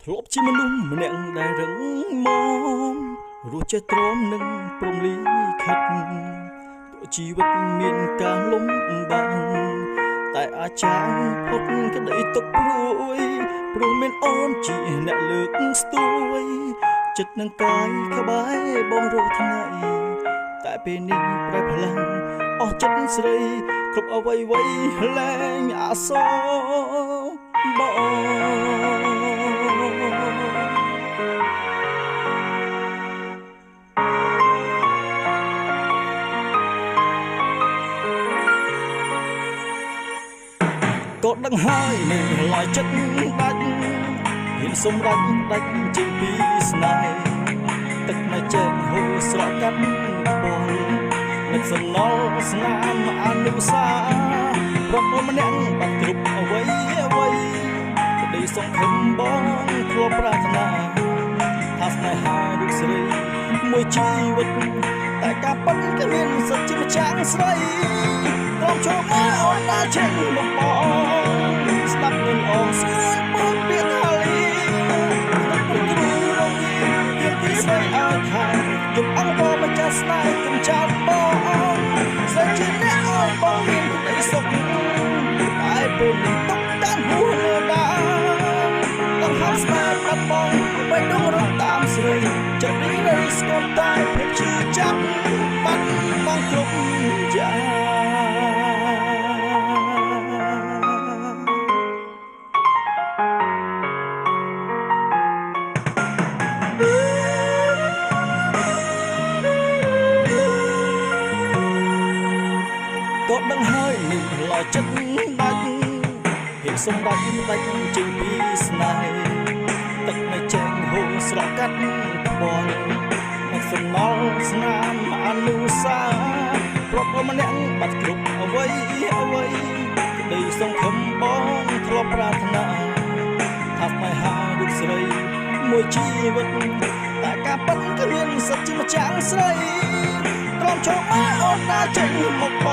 ធ្លាប់ជាមនុស្សម្នាក់ដែលរឹងមាំរស់ចេះទ្រាំនឹងព្រមលីខិតទោះជីវិតមានការលំបាកតែអាចចាងផុតក្តីទុក្ខព្រួយព្រោះមានអូនជាអ្នកលើកស្ទួយចិត្តនឹងកាយក្បែរបងរាល់ថ្ងៃតែពេលនេះប្រែផ្លាំងអស់ចិត្តស្រីគ្រប់អ្វីលែងអសរបងក៏ដឹងហើយនឹងឡាយចិត្តដាច់ហ៊ានសម្រេចដាច់ចេញពីស្នេហ៍ទឹកនៅចេញហូរស្រក់កាត់បងនឹកសំណល់ស្នាមអនុសាប្រពន្ធម្នាក់បាត់គ្រប់អ្វីក្តីសង្ឃឹមបងធ្លាប់ប្រាថ្នាថាស្នេហារូបស្រីមួយជីវិតតែការប៉ុនគ្មានសិទ្ធិជាម្ចាស់ស្រីត្រង់ចូលមកអូនណាចេញមកបងស្ដាប់នឹងអងស្គាល់បងពីថាលីក្នុងព្រឹករងទៀតទីស្រីអើថាជុំអង្គបម្ចាស់ស្នេហ៍កំចាត់បងស្រីជាអ្នកអើយបងមានក្តីសុខតែពេលនេះទុកកាន់ហួរលើដាต้องហាត់ស្នេហ៍បាត់បងបេះដូងរត់តាមស្រីចិត្តរីរៃស្គមតែភាពឈឺចាប់បាត់បងគ្រប់យ៉ាងក៏ដឹងហើយនេះឡើយចិត្តដាច់ហ៊ានសម្រេចដាច់ចេញពីស្នេហ៍ទឹកនៅចេញហូរស្រក់កាត់បងមកសំណល់ស្នាមអនុសាប្រពន្ធម្នាក់បាត់គ្រប់អ្វីក្តីសង្ឃឹមបងធ្លាប់ប្រាថ្នាថាស្នេហារូបស្រីមួយជីវិតតែការប៉ិនគ្មានសិទ្ធិជាម្ចាស់ស្រីត្រង់ចូលមកអូនណាចេញមកប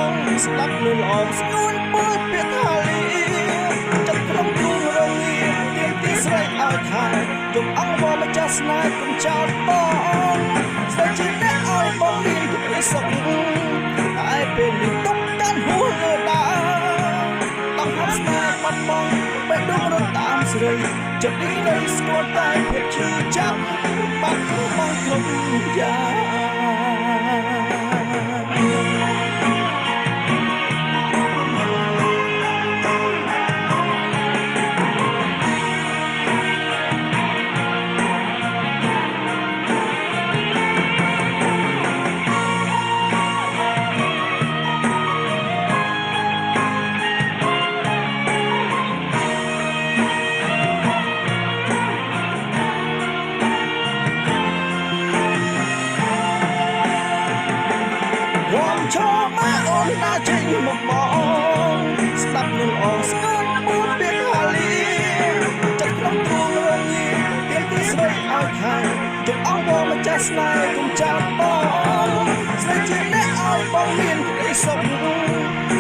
ងស្ដាប់លឺល្អស្នួនពោលពាក្យថាលីចិត្តក្នុងគ្រួរងៀទៀមទីស្រីឲ្យថាយំអង្វរម្ចាស់ស្នេហ៍កុំចោលបងស្រីជាអ្នកឲ្យបងមានក្តីសុខតែពេលនេះទុកកាន់ហួរលើដាต้องហាត់ស្នេហ៍បាត់បងបេះដូងរត់តាមស្រីចិត្តនេះនៅស្គាល់តែភាពឈឺចាប់បាត់បងគ្រប់យ៉ាងចូលមកអូនណាចេញមកបងស្ដាប់នឹងអងស្គាល់ពូនពាក្យថាលីចិត្តក្នុងទ្រូងរងៀទៀមទីស្រីឲ្យថាជុំអង្គបងម្ចាស់ស្នេហ៍កុំចាប់បងស្រីជាអ្នកឲ្យបងមានក្តីសុខ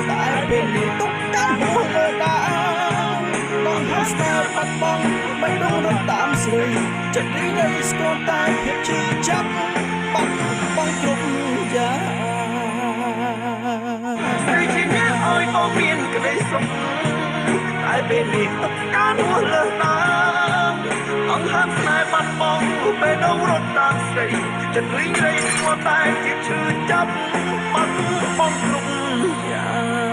តែពេលនេះទុកកាន់ហួរលើដាต้องហាត់ស្នេហ៍បាត់បងបេះដូងរត់តាមស្រីចិត្តរីរៃស្គាល់តែភាពឈឺចាប់បាត់បងគ្រប់យ៉ាងស្រីជាអ្នកឲ្យបងមានក្តីសុខតែពេលនេះទុកការរស់លើណាអង្គហាត់ស្នេហ៍បាត់បងពេលដងរត់តាមស្រីចិត្តរីរៃស្គាល់តែភាពឈឺចាប់បាត់បងគ្រប់យ៉ាង